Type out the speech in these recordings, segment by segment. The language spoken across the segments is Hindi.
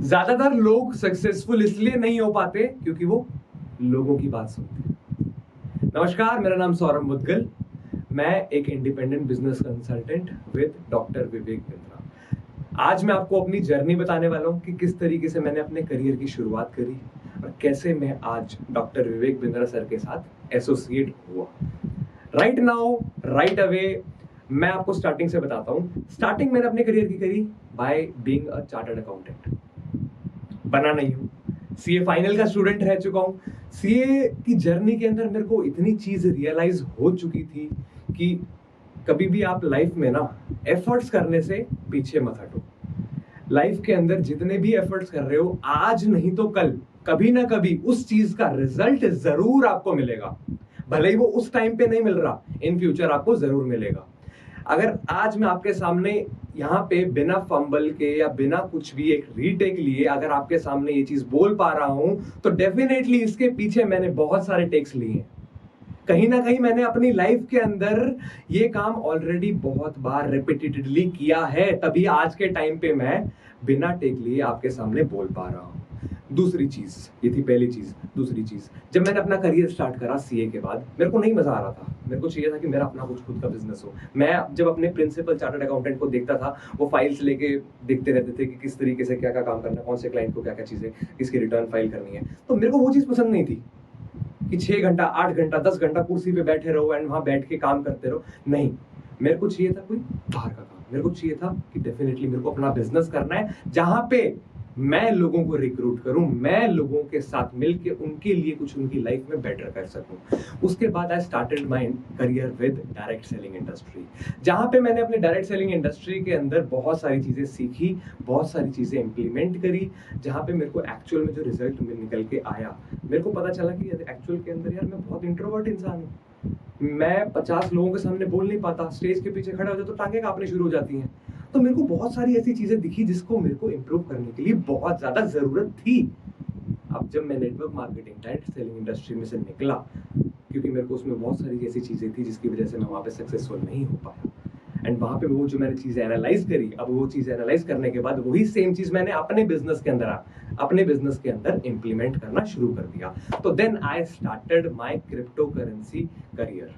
ज्यादातर लोग सक्सेसफुल इसलिए नहीं हो पाते क्योंकि वो लोगों की बात सुनते हैं। नमस्कार, मेरा नाम सौरभ मुदगल। मैं एक independent business consultant with doctor Vivek Bindra. आज मैं आपको अपनी जर्नी बताने वाला हूं कि किस तरीके से मैंने अपने करियर की शुरुआत करी और कैसे मैं आज डॉक्टर विवेक बिंद्रा सर के साथ एसोसिएट हुआ। राइट नाउ, राइट अवे, मैं आपको स्टार्टिंग से बताता हूं। स्टार्टिंग मैंने अपने करियर की करी by being a chartered accountant. बना नहीं हूं, सीए फाइनल का स्टूडेंट रह चुका हूं। सीए की जर्नी के अंदर मेरे को इतनी चीज रियलाइज हो चुकी थी कि कभी भी आप लाइफ में ना एफर्ट्स करने से पीछे मत हटो। लाइफ के अंदर जितने भी एफर्ट्स कर रहे हो, आज नहीं तो कल, कभी ना कभी उस चीज का रिजल्ट जरूर आपको मिलेगा। भले ही वो उस टाइम पे नहीं मिल रहा, इन फ्यूचर आपको जरूर मिलेगा। अगर आज मैं आपके सामने यहाँ पे बिना फंबल के या बिना कुछ भी एक रीटेक लिए अगर आपके सामने ये चीज बोल पा रहा हूं, तो डेफिनेटली इसके पीछे मैंने बहुत सारे टेक्स लिए हैं। कहीं ना कहीं मैंने अपनी लाइफ के अंदर ये काम ऑलरेडी बहुत बार रिपीटेडली किया है, तभी आज के टाइम पे मैं बिना टेक लिए आपके सामने बोल पा रहा हूं। दूसरी चीज, ये थी पहली चीज। दूसरी चीज, जब मैंने अपना करियर स्टार्ट करा सीए के बाद, मेरे को नहीं मजा आ रहा था। मेरे को चाहिए था कि मेरा अपना कुछ खुद का बिजनेस हो। मैं जब अपने प्रिंसिपल चार्टर्ड अकाउंटेंट को देखता था, वो फाइल्स लेके देखते रहते थे कि किस तरीके से क्या क्या काम करना है, कौन से क्लाइंट को क्या क्या चीजें, किसकी रिटर्न फाइल करनी है, तो मेरे को वो चीज पसंद नहीं थी कि 6 घंटा 8 घंटा 10 घंटा कुर्सी पे बैठे रहो एंड वहां बैठ के काम करते रहो। नहीं, मेरे को चाहिए था कोई बाहर का काम। मेरे को चाहिए था कि डेफिनेटली मेरे को अपना बिजनेस करना है, जहां पे मैं लोगों को रिक्रूट करूं, मैं लोगों के साथ मिलके उनके लिए कुछ उनकी लाइफ में बेटर कर सकूं। उसके बाद आई started my career with direct selling industry, जहां पे मैंने अपने डायरेक्ट सेलिंग इंडस्ट्री के अंदर बहुत सारी चीजें सीखी, बहुत सारी चीजें इंप्लीमेंट करी, जहां पे मेरे को एक्चुअल में जो रिजल्ट में निकल के आया, मेरे को पता चला कि एक्चुअल के अंदर यार मैं बहुत इंट्रोवर्ट इंसान हूँ। मैं 50 लोगों के सामने बोल नहीं पाता, स्टेज के पीछे खड़ा हो जाता तो टांगे कांपने शुरू हो जाती हैं। तो मेरे को बहुत सारी ऐसी चीजें दिखी जिसको मेरे को इम्प्रूव करने के लिए बहुत ज्यादा जरूरत थी। अब जब मैं network marketing direct selling industry में से निकला, क्योंकि मेरे को उसमें बहुत सारी ऐसी चीजें थी जिसकी वजह से मैं वहां पे सक्सेसफुल नहीं हो पाया, एंड वहां पे वो जो मैंने चीजें एनालाइज करी, अब वो चीज एनालाइज करने के बाद वही सेम चीज मैंने अपने बिजनेस के अंदर इंप्लीमेंट करना शुरू कर दिया। तो then I started my crypto currency career.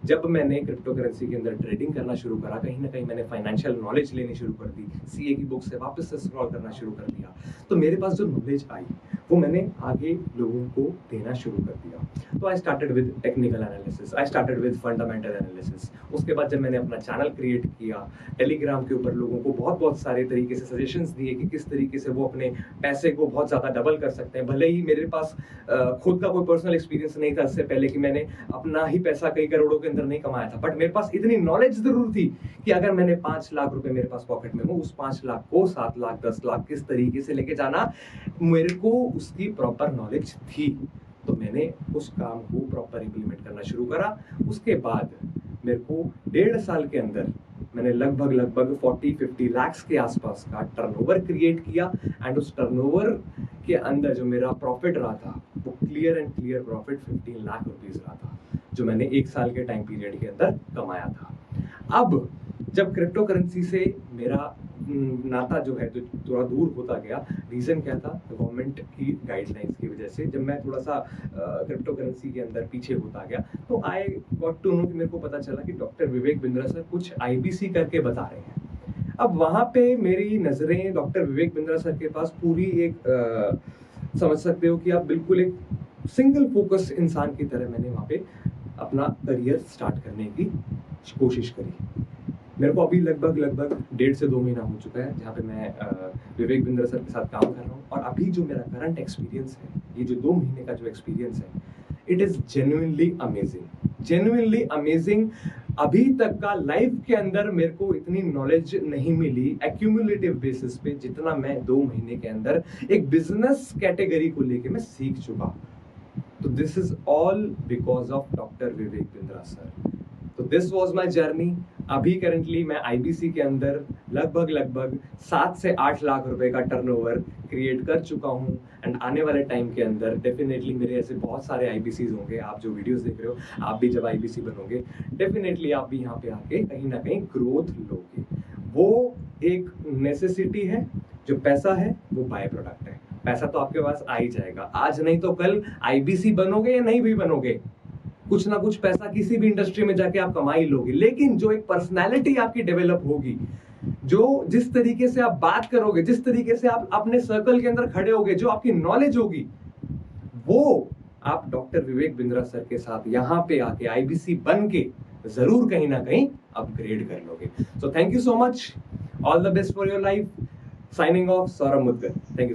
जब मैंने क्रिप्टो करेंसी के अंदर ट्रेडिंग करना शुरू करा, कहीं ना कहीं मैंने फाइनेंशियल नॉलेज लेनी शुरू कर दी, सीए की बुक से वापस से स्क्रॉल करना शुरू कर दिया। तो मेरे पास जो नॉलेज आई वो मैंने आगे लोगों को देना शुरू कर दिया। तो I started with technical analysis, I started with fundamental analysis. उसके बाद जब मैंने अपना चैनल क्रिएट किया, टेलीग्राम के ऊपर लोगों को बहुत बहुत सारे तरीके से सजेशंस दिए कि किस तरीके से वो अपने पैसे को बहुत ज्यादा डबल कर सकते हैं। भले ही मेरे पास खुद का कोई पर्सनल एक्सपीरियंस नहीं था इससे पहले कि मैंने अपना ही पैसा कई करोड़ों के अंदर नहीं कमाया था, बट मेरे पास इतनी नॉलेज जरूर थी कि अगर मैंने 5 लाख रुपए मेरे पास पॉकेट में हो, उस 5 लाख को 7 लाख 10 लाख किस तरीके से लेके जाना, मेरे को उसकी प्रॉपर नॉलेज थी। तो मैंने उस काम को प्रॉपर इंप्लीमेंट करना शुरू करा। उसके बाद मेरे को 1.5 साल के अंदर मैंने लगभग 40-50 लाख के आसपास का टर्नओवर क्रिएट किया, एंड उस टर्नओवर के अंदर जो मेरा प्रॉफिट रहा था वो क्लियर प्रॉफिट 15 लाख रुपीस रहा था, जो मैंने 1 साल के टाइम पीरियड के अंदर कमाया था। अब जब क्रिप्टो करेंसी से मेरा नाता जो है जो थोड़ा दूर होता गया, रीजन क्या था? गवर्नमेंट की गाइडलाइंस की वजह से जब मैं थोड़ा सा क्रिप्टो करेंसी के अंदर पीछे होता गया, तो आई गॉट टू नो कि मेरे को पता चला कि डॉक्टर विवेक बिंद्रा सर कुछ आईबीसी करके बता रहे हैं। अब वहां पे मेरी नजरें डॉक्टर विवेक बिंद्रा सर के पास पूरी एक समझ सकते हो कि आप बिल्कुल एक सिंगल फोकस इंसान की तरह मैंने वहां पे अपना करियर स्टार्ट करने की कोशिश करी। मेरे को अभी लगभग 1.5 से 2 महीना हो चुका है जहाँ पे मैं विवेक बिंद्रा सर के साथ काम कर रहा हूँ, और अभी जो मेरा करंट एक्सपीरियंस है, ये जो 2 महीने का जो एक्सपीरियंस है, इट इज जेन्युइनली अमेजिंग। अभी तक का लाइफ के अंदर मेरे को इतनी नॉलेज नहीं मिली एक्यूमुलेटिव बेसिस पे, जितना मैं 2 महीने के अंदर एक बिजनेस कैटेगरी को लेके मैं सीख चुका। तो this is all because of doctor Vivek Bindra sir. तो दिस वॉज माई जर्नी। अभी करेंटली मैं आईबीसी के अंदर लगभग 7 से 8 लाख रुपए का टर्नओवर क्रिएट कर चुका हूं, एंड आने वाले टाइम के अंदर डेफिनेटली मेरे ऐसे बहुत सारे आईबीसीज होंगे। आप जो वीडियोस देख रहे हो, आप भी जब आईबीसी बनोगे, डेफिनेटली आप भी यहाँ पे आके कहीं ना कहीं ग्रोथ लोगे। वो एक नेसेसिटी है, जो पैसा है वो बाय प्रोडक्ट है। पैसा तो आपके पास आ ही जाएगा, आज नहीं तो कल आईबीसी बनोगे या नहीं भी बनोगे, कुछ ना कुछ पैसा किसी भी इंडस्ट्री में जाके आप कमा ही लोगे। लेकिन जो एक पर्सनैलिटी आपकी डेवलप होगी, जो जिस तरीके से आप बात करोगे, जिस तरीके से आप अपने सर्कल के अंदर खड़े होगे, जो आपकी नॉलेज होगी, वो आप डॉक्टर विवेक बिंद्रा सर के साथ यहाँ पे आके आईबीसी बन के जरूर कहीं ना कहीं अपग्रेड कर लोगे। So thank you so much, all the best for your life. Signing off, Saurabh Mudgal. Thank you.